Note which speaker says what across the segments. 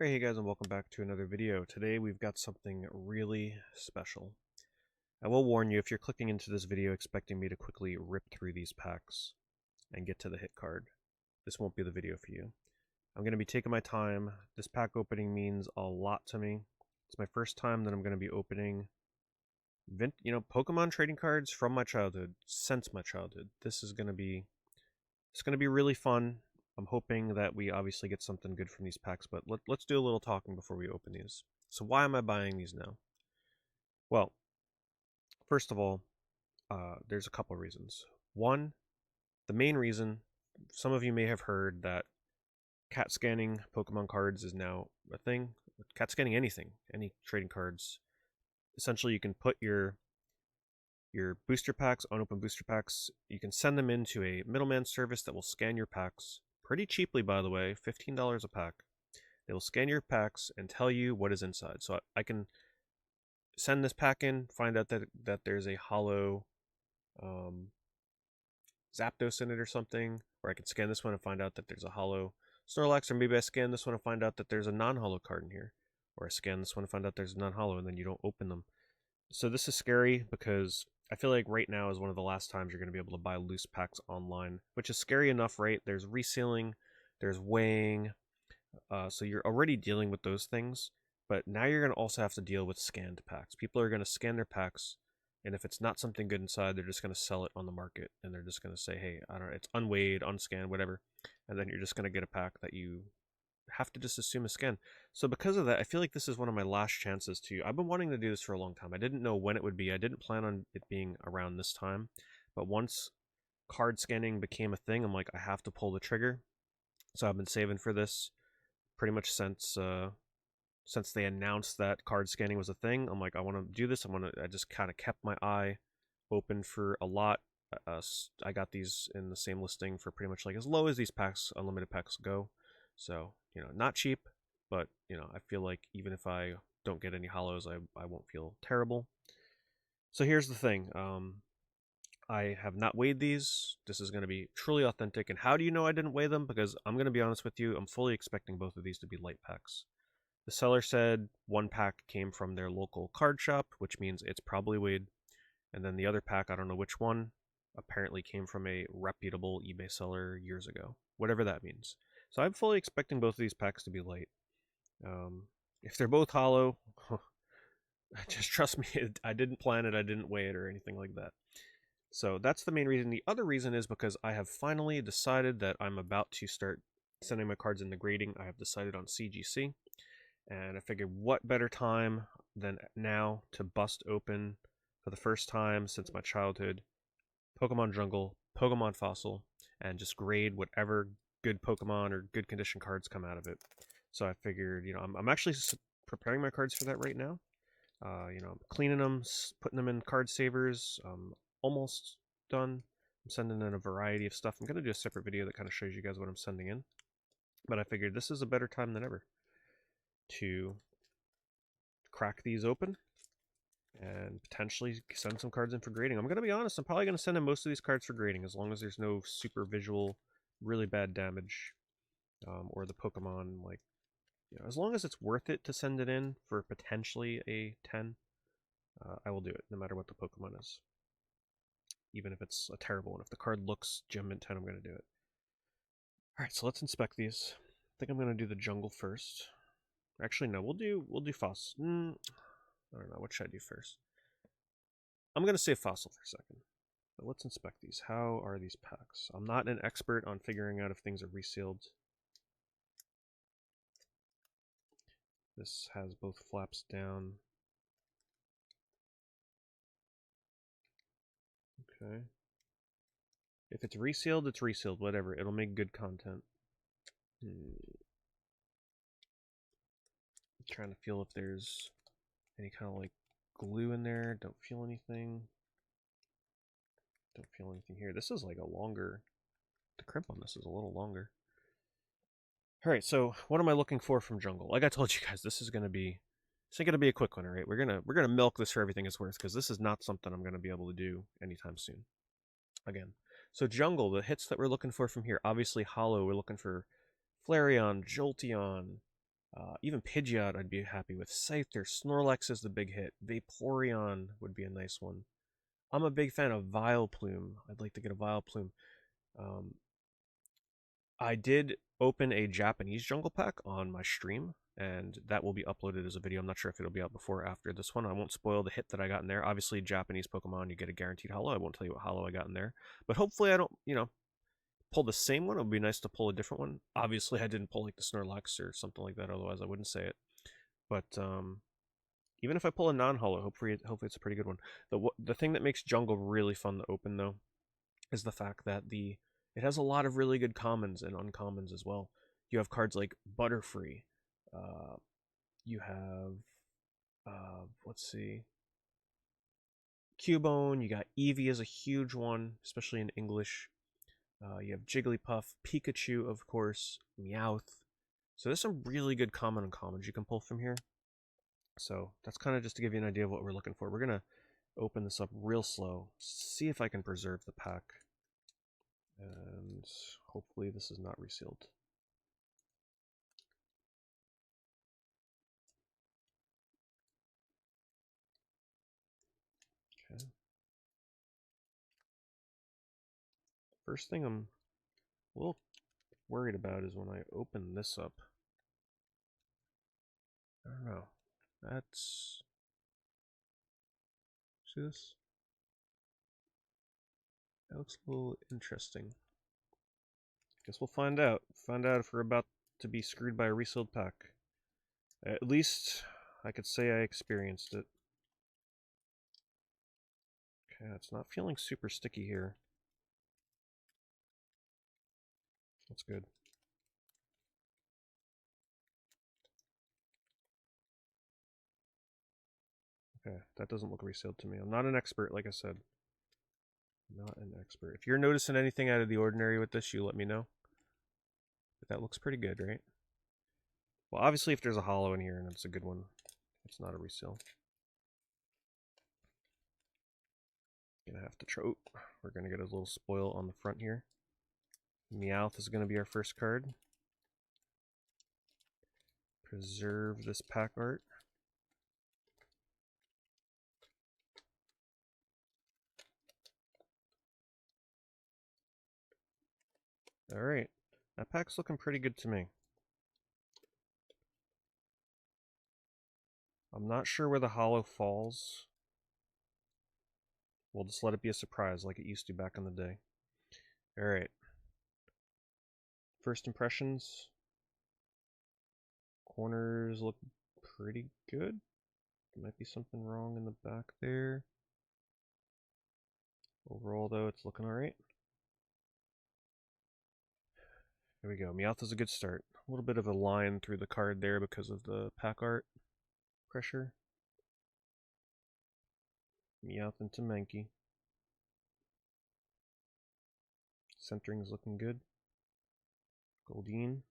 Speaker 1: Hey guys, and welcome back to another video. Today we've got something really special. I will warn you, if you're clicking into this video expecting me to quickly rip through these packs and get to the hit card, this won't be the video for you. I'm going to be taking my time. This pack opening means a lot to me. It's my first time that I'm going to be opening Pokemon trading cards from my childhood, since my childhood. It's going to be really fun. I'm hoping that we obviously get something good from these packs, but let's do a little talking before we open these. So why am I buying these now? Well, first of all, there's a couple reasons. One, the main reason, some of you may have heard that cat scanning Pokemon cards is now a thing. Cat scanning anything, any trading cards. Essentially, you can put your booster packs, unopened booster packs, you can send them into a middleman service that will scan your packs pretty cheaply, by the way, $15 a pack. They will scan your packs and tell you what is inside. So I can send this pack in, find out that there's a holo um, Zapdos in it or something, or I can scan this one and find out that there's a holo Snorlax, or maybe I scan this one and find out that there's a non-holo card in here, or I scan this one and find out there's a non-holo, and then you don't open them. So this is scary because I feel like right now is one of the last times you're going to be able to buy loose packs online, which is scary enough, right? There's resealing, there's weighing, so you're already dealing with those things, but now you're going to also have to deal with scanned packs. People are going to scan their packs, and if it's not something good inside, they're just going to sell it on the market, and they're just going to say, hey, I don't know, it's unweighed, unscanned, whatever, and then you're just going to get a pack that you have to just assume is scan. So because of that, I feel like this is one of my last chances to. I've been wanting to do this for a long time. I didn't know when it would be. I didn't plan on it being around this time, but once card scanning became a thing, I'm like, I have to pull the trigger. So I've been saving for this pretty much since they announced that card scanning was a thing. I'm like, I want to do this. I just kind of kept my eye open for a lot. I got these in the same listing for pretty much like as low as these packs, unlimited packs go. So, not cheap, but, I feel like even if I don't get any holos, I won't feel terrible. So here's the thing. I have not weighed these. This is going to be truly authentic. And how do you know I didn't weigh them? Because I'm going to be honest with you, I'm fully expecting both of these to be light packs. The seller said one pack came from their local card shop, which means it's probably weighed. And then the other pack, I don't know which one, apparently came from a reputable eBay seller years ago, whatever that means. So I'm fully expecting both of these packs to be light. If they're both holo, just trust me, I didn't plan it, I didn't weigh it or anything like that. So that's the main reason. The other reason is because I have finally decided that I'm about to start sending my cards into grading. I have decided on CGC, and I figured what better time than now to bust open for the first time since my childhood Pokemon Jungle, Pokemon Fossil, and just grade whatever good Pokemon or good condition cards come out of it. So I figured, I'm actually preparing my cards for that right now. I'm cleaning them, putting them in card savers. Almost done. I'm sending in a variety of stuff. I'm going to do a separate video that kind of shows you guys what I'm sending in. But I figured this is a better time than ever to crack these open and potentially send some cards in for grading. I'm going to be honest, I'm probably going to send in most of these cards for grading as long as there's no super visual, really bad damage, or the Pokemon, like, as long as it's worth it to send it in for potentially a 10, I will do it, no matter what the Pokemon is. Even if it's a terrible one. If the card looks Gem Mint 10, I'm going to do it. Alright, so let's inspect these. I think I'm going to do the jungle first. Actually, no, we'll do Fossil. I don't know, what should I do first? I'm going to say Fossil for a second. But let's inspect these. How are these packs? I'm not an expert on figuring out if things are resealed. This has both flaps down. Okay. If it's resealed, it's resealed. Whatever. It'll make good content. Trying to feel if there's any kind of like glue in there. Don't feel anything. Don't feel anything here. This is like a longer. The crimp on this is a little longer. All right, so what am I looking for from Jungle? Like I told you guys, this ain't gonna be a quick one, all right? We're gonna milk this for everything it's worth because this is not something I'm gonna be able to do anytime soon. Again, so Jungle, the hits that we're looking for from here, obviously holo. We're looking for Flareon, Jolteon, Even Pidgeot I'd be happy with. Scyther, Snorlax is the big hit. Vaporeon would be a nice one. I'm a big fan of Vileplume. I'd like to get a Vileplume. I did open a Japanese jungle pack on my stream, and that will be uploaded as a video. I'm not sure if it'll be out before or after this one. I won't spoil the hit that I got in there. Obviously, Japanese Pokemon, you get a guaranteed holo. I won't tell you what holo I got in there. But hopefully I don't, pull the same one. It would be nice to pull a different one. Obviously, I didn't pull like the Snorlax or something like that. Otherwise, I wouldn't say it. But even if I pull a non-holo, hopefully it's a pretty good one. The thing that makes jungle really fun to open, though, is the fact that it has a lot of really good commons and uncommons as well. You have cards like Butterfree. You have, let's see, Cubone. You got Eevee is a huge one, especially in English. You have Jigglypuff, Pikachu, of course, Meowth. So there's some really good common uncommons you can pull from here. So that's kind of just to give you an idea of what we're looking for. We're going to open this up real slow, see if I can preserve the pack. And hopefully this is not resealed. Okay. First thing I'm a little worried about is when I open this up. I don't know. That's... See this? That looks a little interesting. Guess we'll find out. Find out if we're about to be screwed by a resealed pack. At least I could say I experienced it. Okay, it's not feeling super sticky here. That's good. Okay, that doesn't look resealed to me. I'm not an expert, like I said. Not an expert. If you're noticing anything out of the ordinary with this, you let me know. But that looks pretty good, right? Well, obviously if there's a holo in here and it's a good one, it's not a reseal. Gonna have to trope. We're gonna get a little spoil on the front here. Meowth is gonna be our first card. Preserve this pack art. Alright, that pack's looking pretty good to me. I'm not sure where the holo falls. We'll just let it be a surprise like it used to back in the day. Alright. First impressions. Corners look pretty good. There might be something wrong in the back there. Overall, though, it's looking alright. There we go. Meowth is a good start. A little bit of a line through the card there because of the pack art pressure. Meowth into Mankey. Centering is looking good. Goldeen.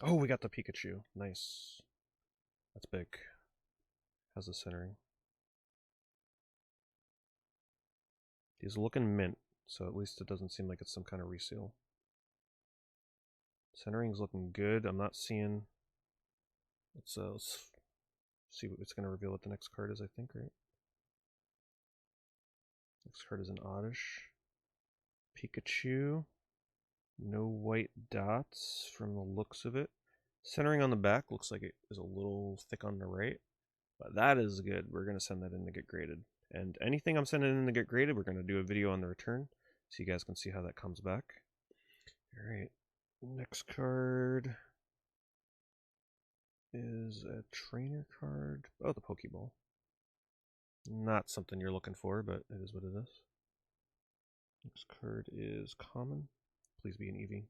Speaker 1: Oh, we got the Pikachu. Nice. That's big. How's the centering? He's looking mint, so at least it doesn't seem like it's some kind of reseal. Centering's looking good. I'm not seeing... Let's see what it's going to reveal what the next card is, I think, right? Next card is an Oddish. Pikachu. No white dots from the looks of it. Centering on the back looks like it is a little thick on the right. But that is good. We're going to send that in to get graded. And anything I'm sending in to get graded, we're going to do a video on the return. So you guys can see how that comes back. Alright. Next card is a trainer card. Oh, the Pokeball. Not something you're looking for, but it is what it is. Next card is common. Please be an Eevee.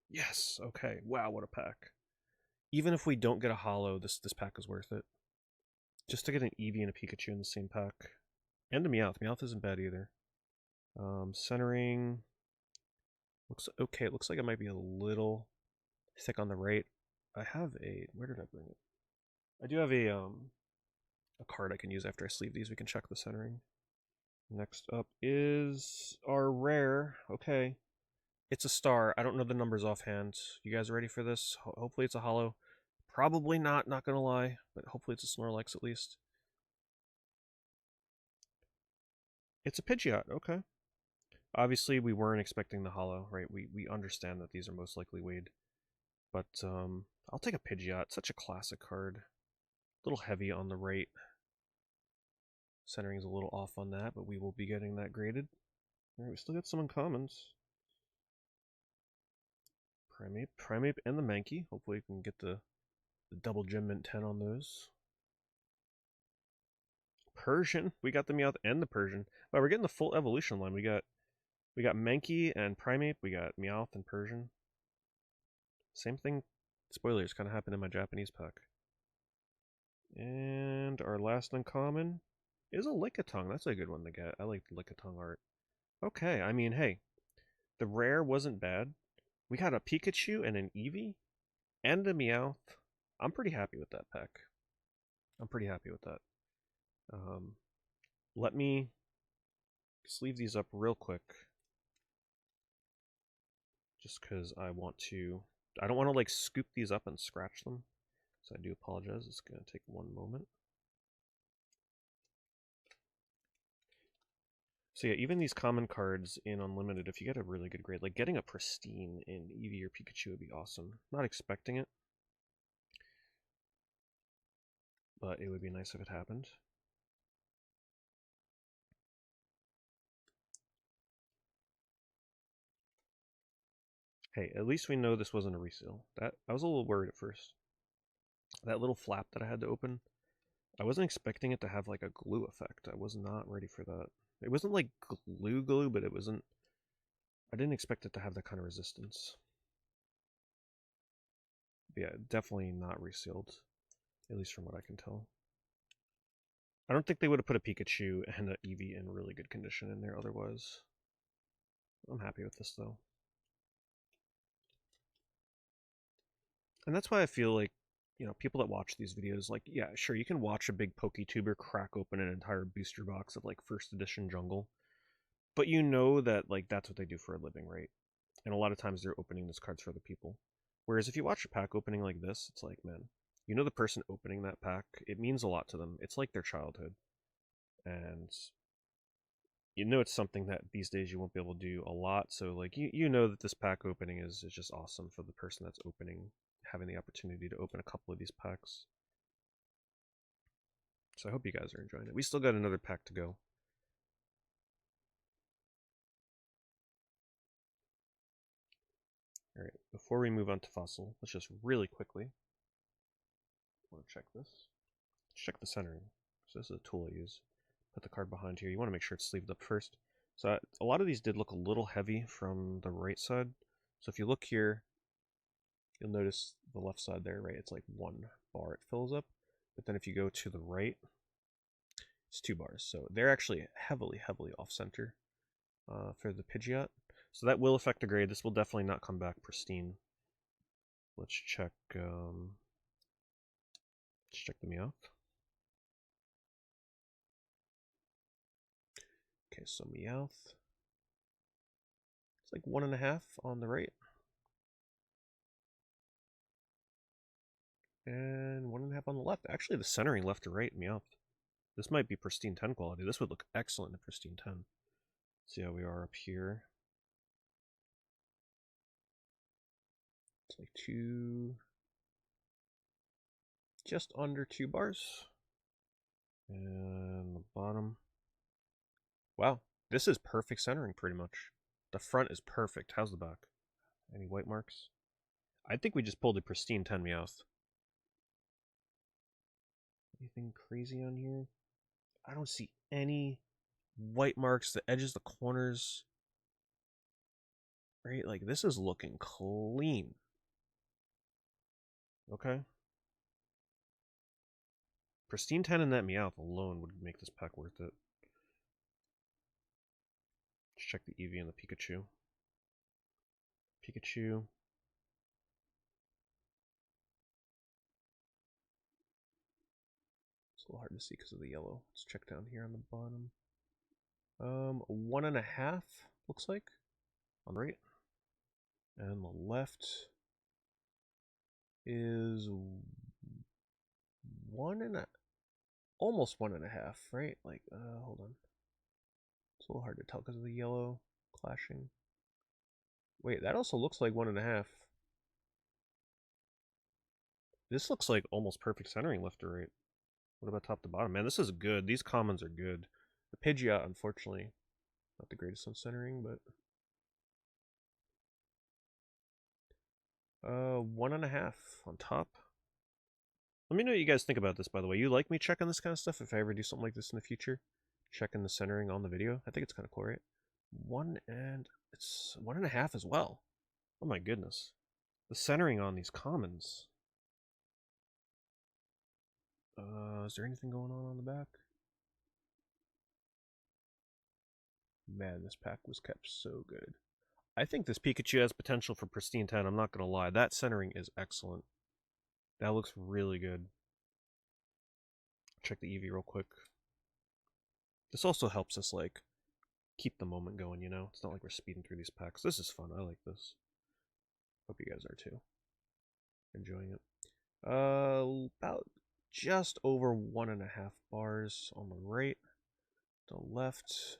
Speaker 1: Yes! Okay. Wow, what a pack. Even if we don't get a holo, this pack is worth it. Just to get an Eevee and a Pikachu in the same pack. And a Meowth. Meowth isn't bad either. Centering looks okay. It looks like it might be a little thick on the right. I have a... Where did I bring it? I do have a card I can use after I sleeve these. We can check the centering. Next up is our rare. Okay. It's a star. I don't know the numbers offhand. You guys ready for this? Hopefully it's a holo. Probably not gonna lie, but hopefully it's a Snorlax at least. It's a Pidgeot, okay. Obviously we weren't expecting the holo, right? We understand that these are most likely weighed. But I'll take a Pidgeot. Such a classic card. A little heavy on the right. Centering's a little off on that, but we will be getting that graded. Alright, we still got some uncommons. Primeape, and the Mankey. Hopefully we can get the double gem mint 10 on those. Persian. We got the Meowth and the Persian. Wow, we're getting the full evolution line. We got Mankey and Primeape. We got Meowth and Persian. Same thing, spoilers, kind of happened in my Japanese pack. And our last uncommon is a Lickitung. That's a good one to get. I like the Lickitung art. Okay, I mean, hey, the rare wasn't bad. We got a Pikachu and an Eevee and a Meowth. I'm pretty happy with that pack. I'm pretty happy with that. Let me sleeve these up real quick. Just because I don't want to like scoop these up and scratch them. So I do apologize. It's going to take one moment. So yeah, even these common cards in Unlimited, if you get a really good grade, like getting a pristine in Eevee or Pikachu would be awesome. Not expecting it, but it would be nice if it happened. Hey, at least we know this wasn't a reseal. That I was a little worried at first. That little flap that I had to open, I wasn't expecting it to have like a glue effect. I was not ready for that. It wasn't like glue, but it wasn't. I didn't expect it to have that kind of resistance. But yeah, definitely not resealed, at least from what I can tell. I don't think they would have put a Pikachu and an Eevee in really good condition in there otherwise. I'm happy with this though. And that's why I feel like, you know, people that watch these videos, like, yeah, sure, you can watch a big PokeTuber crack open an entire booster box of like first edition jungle, but you know that like that's what they do for a living, right? And a lot of times they're opening those cards for other people. Whereas if you watch a pack opening like this, it's like, man, you know the person opening that pack, it means a lot to them. It's like their childhood. And you know it's something that these days you won't be able to do a lot. So like you know that this pack opening is just awesome for the person that's opening, having the opportunity to open a couple of these packs. So I hope you guys are enjoying it. We still got another pack to go. All right, before we move on to Fossil, let's just really quickly want to check this. Let's check the centering. So this is a tool I use. Put the card behind here. You want to make sure it's sleeved up first. So a lot of these did look a little heavy from the right side. So if you look here, you'll notice the left side there, right? It's like 1 bar it fills up. But then if you go to the right, it's 2 bars. So they're actually heavily off center for the Pidgeot. So that will affect the grade. This will definitely not come back pristine. Let's check the Meowth. Okay, so Meowth. It's like 1.5 on the right. And 1.5 on the left. Actually, the centering left to right, Meowth. This might be pristine 10 quality. This would look excellent in pristine 10. See how we are up here. It's like just under 2 bars. And the bottom. Wow, this is perfect centering pretty much. The front is perfect. How's the back? Any white marks? I think we just pulled a pristine 10 Meowth. Anything crazy on here? I don't see any white marks. The edges, the corners. Right? Like, this is looking clean. Okay. Pristine 10 and that Meowth alone would make this pack worth it. Let's check the Eevee and the Pikachu. Pikachu. It's a little hard to see because of the yellow. Let's check down here on the bottom. 1.5, looks like. on the right. And the left is almost 1.5, right? Like, hold on. It's a little hard to tell because of the yellow clashing. Wait, that also looks like 1.5. This looks like almost perfect centering left to right. What about top to bottom? Man, this is good. These commons are good. The Pidgeot, unfortunately, not the greatest on centering, but 1.5 on top. Let me know what you guys think about this, by the way. You like me checking this kind of stuff if I ever do something like this in the future? Checking the centering on the video? I think it's kind of cool, right? It's 1.5 as well. Oh my goodness. The centering on these commons. Is there anything going on the back? Man, this pack was kept so good. I think this Pikachu has potential for pristine 10, I'm not going to lie. That centering is excellent. That looks really good. Check the EV real quick. This also helps us, like, keep the moment going, you know? It's not like we're speeding through these packs. This is fun. I like this. Hope you guys are too. Enjoying it. About just over 1.5 bars on the right. The left.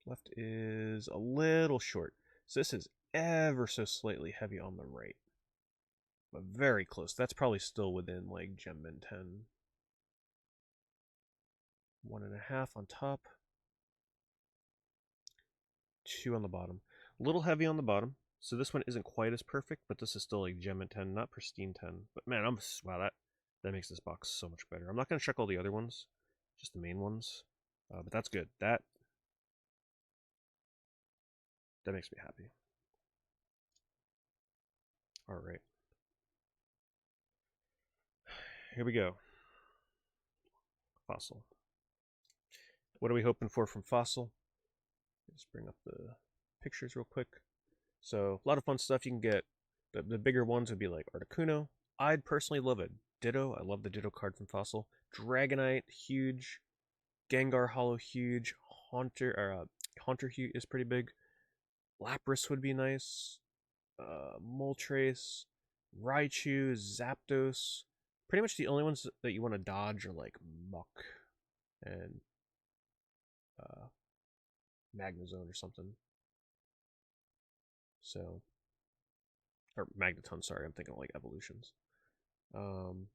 Speaker 1: Left is a little short. So this is ever so slightly heavy on the right. But very close. That's probably still within like Gem Min 10. 1.5 on top. 2 on the bottom. A little heavy on the bottom. So this one isn't quite as perfect, but this is still like Gem Min 10, not pristine 10. But man, wow, that makes this box so much better. I'm not going to check all the other ones, just the main ones. But that's good. That makes me happy. All right. Here we go. Fossil. What are we hoping for from Fossil? Just bring up the pictures real quick. So, a lot of fun stuff you can get. The bigger ones would be like Articuno. I'd personally love a Ditto. I love the Ditto card from Fossil. Dragonite, huge. Gengar Holo, huge. Haunter is pretty big. Lapras would be nice. Moltres, Raichu, Zapdos. Pretty much the only ones that you want to dodge are like Muck and Magnezone or something. So, or Magneton, sorry, I'm thinking of like evolutions. In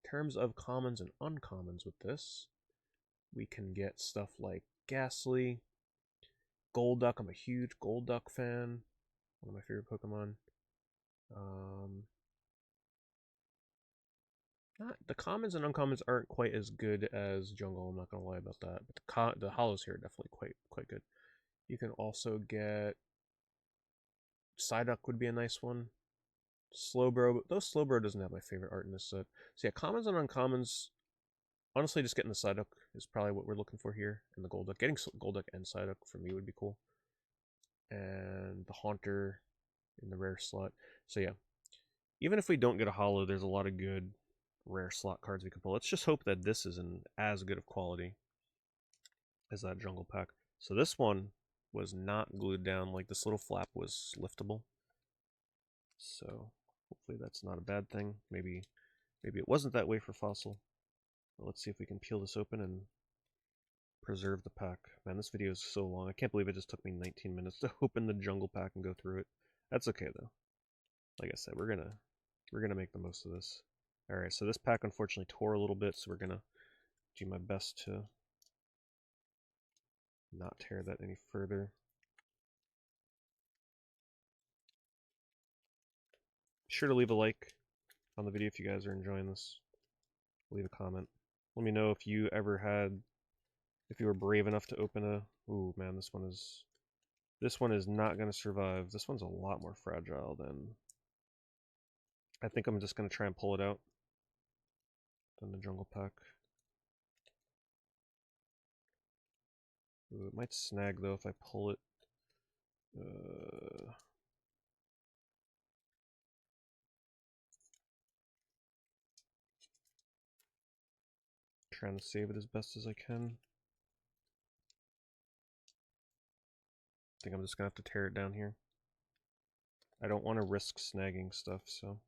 Speaker 1: terms of commons and uncommons with this, we can get stuff like Ghastly, Golduck. I'm a huge Golduck fan. One of my favorite Pokemon. The commons and uncommons aren't quite as good as Jungle. I'm not gonna lie about that. But the holos here are definitely quite good. You can also get Psyduck would be a nice one. Slowbro, but though Slowbro doesn't have my favorite art in this set. So yeah, commons and uncommons. Honestly, just getting the Psyduck is probably what we're looking for here, and the Golduck. Getting Golduck and Psyduck for me would be cool. And the Haunter in the rare slot. So yeah, even if we don't get a holo, there's a lot of good rare slot cards we can pull. Let's just hope that this isn't as good of quality as that jungle pack. So this one was not glued down. Like this little flap was liftable. So hopefully that's not a bad thing. Maybe it wasn't that way for Fossil. But let's see if we can peel this open and preserve the pack. Man, this video is so long. I can't believe it just took me 19 minutes to open the jungle pack and go through it. That's okay though. Like I said, we're gonna make the most of this. Alright, so this pack unfortunately tore a little bit, so we're gonna do my best to not tear that any further. Be sure to leave a like on the video if you guys are enjoying this. Leave a comment. Let me know if you were brave enough to open a... Ooh, man, this one is not going to survive. This one's a lot more fragile than... I think I'm just going to try and pull it out than the jungle pack. Ooh, it might snag, though, if I pull it. Trying to save it as best as I can. I think I'm just gonna have to tear it down here. I don't want to risk snagging stuff, so.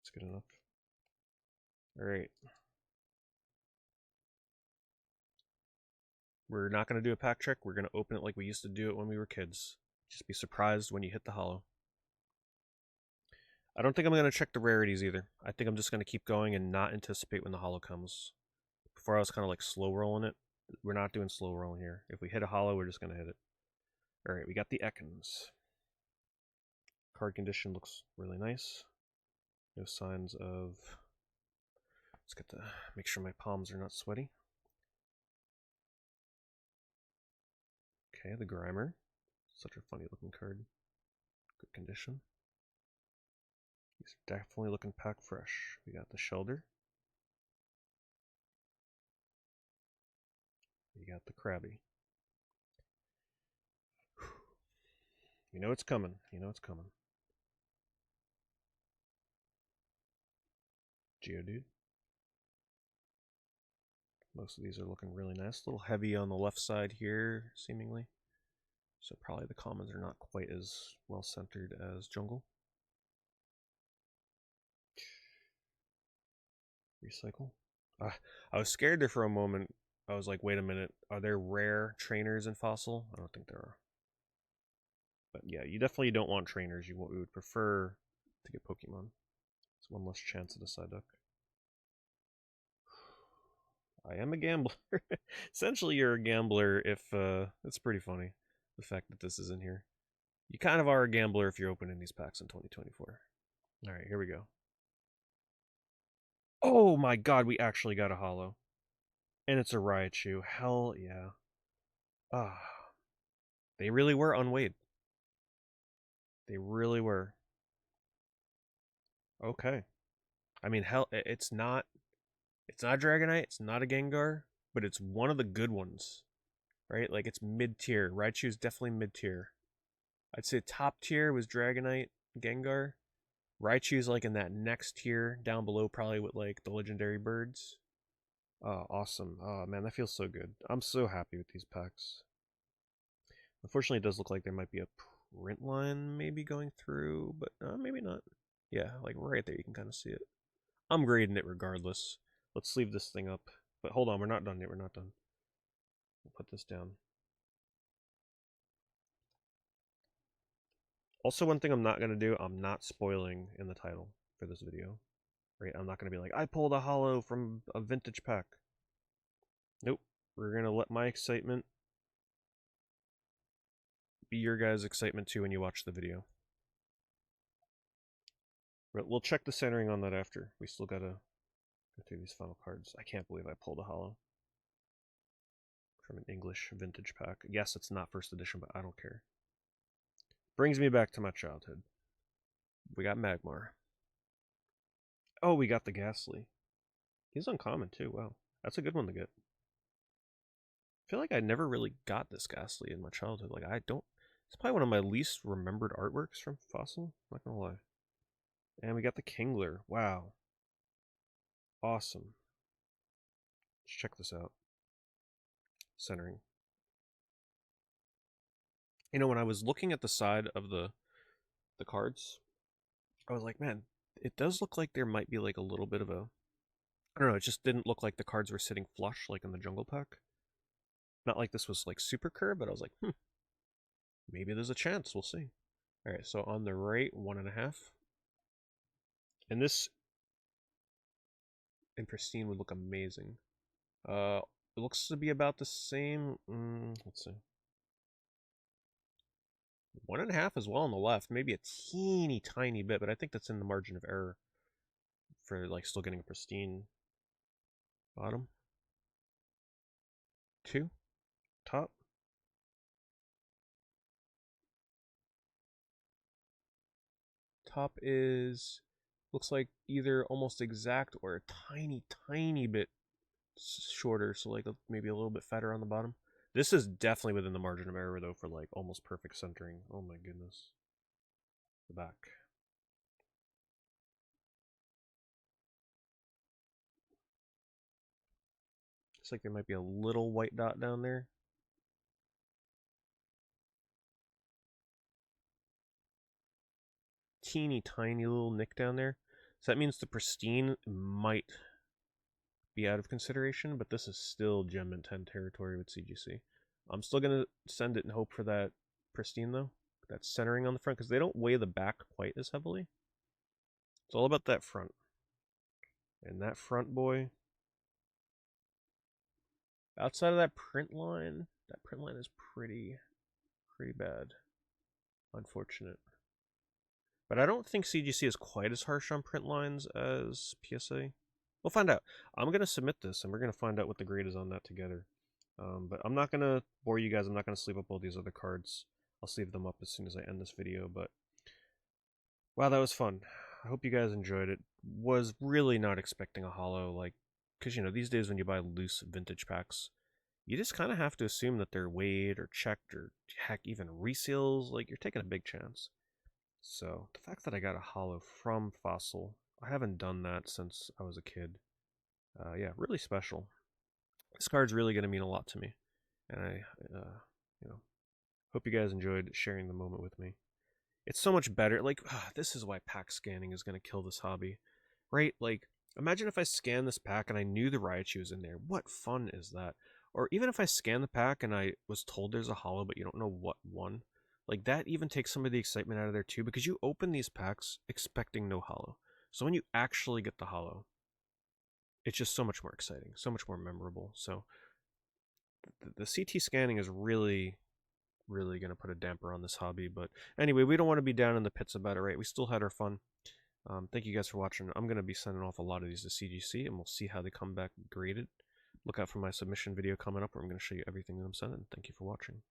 Speaker 1: It's good enough. Alright. We're not going to do a pack trick. We're going to open it like we used to do it when we were kids. Just be surprised when you hit the holo. I don't think I'm going to check the rarities either. I think I'm just going to keep going and not anticipate when the holo comes. Before I was kind of like slow rolling it. We're not doing slow rolling here. If we hit a holo, we're just going to hit it. Alright, we got the Ekans. Card condition looks really nice. No signs of... Let's get the... Make sure my palms are not sweaty. Okay, the Grimer. Such a funny looking card. Good condition. These are definitely looking pack fresh. We got the Shelder. We got the Krabby. You know it's coming. You know it's coming. Geodude. Most of these are looking really nice. A little heavy on the left side here, seemingly. So probably the commons are not quite as well centered as Jungle. Recycle. I was scared there for a moment. I was like, wait a minute. Are there rare trainers in Fossil? I don't think there are. But yeah, you definitely don't want trainers. We would prefer to get Pokemon. It's one less chance at a Psyduck. I am a gambler. Essentially, you're a gambler if, it's pretty funny, the fact that this is in here. You kind of are a gambler if you're opening these packs in 2024. Alright, here we go. Oh my god, we actually got a holo. And it's a Raichu. Hell yeah. Ah. They really were unweighed. They really were. Okay. I mean, hell, it's not Dragonite, it's not a Gengar, but it's one of the good ones. Right? Like, it's mid-tier. Raichu's definitely mid-tier. I'd say top tier was Dragonite, Gengar. Raichu's like in that next tier down below, probably with like the legendary birds. Oh, awesome. Oh, man, that feels so good. I'm so happy with these packs. Unfortunately, it does look like there might be a print line maybe going through, but maybe not. Yeah, like right there, you can kind of see it. I'm grading it regardless. Let's leave this thing up. But hold on, we're not done yet. We're not done. We'll put this down. Also, one thing I'm not going to do, I'm not spoiling in the title for this video. Right? I'm not going to be like, I pulled a holo from a vintage pack. Nope. We're going to let my excitement be your guys' excitement too when you watch the video. But we'll check the centering on that after. We still got to go through these final cards. I can't believe I pulled a holo from an English vintage pack. Yes, it's not first edition, but I don't care. Brings me back to my childhood. We got Magmar. Oh, we got the Ghastly. He's uncommon too. Wow. That's a good one to get. I feel like I never really got this Ghastly in my childhood. Like, I don't... It's probably one of my least remembered artworks from Fossil. I'm not gonna lie. And we got the Kingler. Wow. Awesome. Let's check this out. Centering. You know, when I was looking at the side of the cards, I was like, man, it does look like there might be like a little bit of a... I don't know, it just didn't look like the cards were sitting flush like in the Jungle Pack. Not like this was like super curved, but I was like, maybe there's a chance. We'll see. Alright, so on the right, 1.5. And this in pristine would look amazing. It looks to be about the same. Let's see. 1.5 as well on the left. Maybe a teeny tiny bit, but I think that's in the margin of error for like still getting a pristine bottom. 2 top. Top is looks like either almost exact or a tiny bit shorter, so like maybe a little bit fatter on the bottom. This is definitely within the margin of error though for like almost perfect centering. Oh my goodness. The back. Looks like there might be a little white dot down there. Teeny tiny little nick down there. So that means the pristine might be out of consideration, but this is still Gem Mint 10 territory with CGC. I'm still going to send it and hope for that pristine, though. That centering on the front, because they don't weigh the back quite as heavily. It's all about that front. And that front, boy, outside of that print line is pretty bad. Unfortunate. But I don't think CGC is quite as harsh on print lines as PSA. We'll find out. I'm going to submit this, and we're going to find out what the grade is on that together. But I'm not going to bore you guys. I'm not going to sleeve up all these other cards. I'll sleeve them up as soon as I end this video. But wow, that was fun. I hope you guys enjoyed it. Was really not expecting a holo, like, because, you know, these days when you buy loose vintage packs, you just kind of have to assume that they're weighed or checked or, heck, even reseals. Like, you're taking a big chance. So, the fact that I got a holo from Fossil, I haven't done that since I was a kid. Yeah, really special. This card's really going to mean a lot to me. And I, you know, hope you guys enjoyed sharing the moment with me. It's so much better. Like, this is why pack scanning is going to kill this hobby. Right? Like, imagine if I scanned this pack and I knew the Raichu was in there. What fun is that? Or even if I scan the pack and I was told there's a holo, but you don't know what one. Like, that even takes some of the excitement out of there, too, because you open these packs expecting no holo. So when you actually get the holo, it's just so much more exciting, so much more memorable. So the CT scanning is really going to put a damper on this hobby. But anyway, we don't want to be down in the pits about it, right? We still had our fun. Thank you guys for watching. I'm going to be sending off a lot of these to CGC, and we'll see how they come back graded. Look out for my submission video coming up where I'm going to show you everything that I'm sending. Thank you for watching.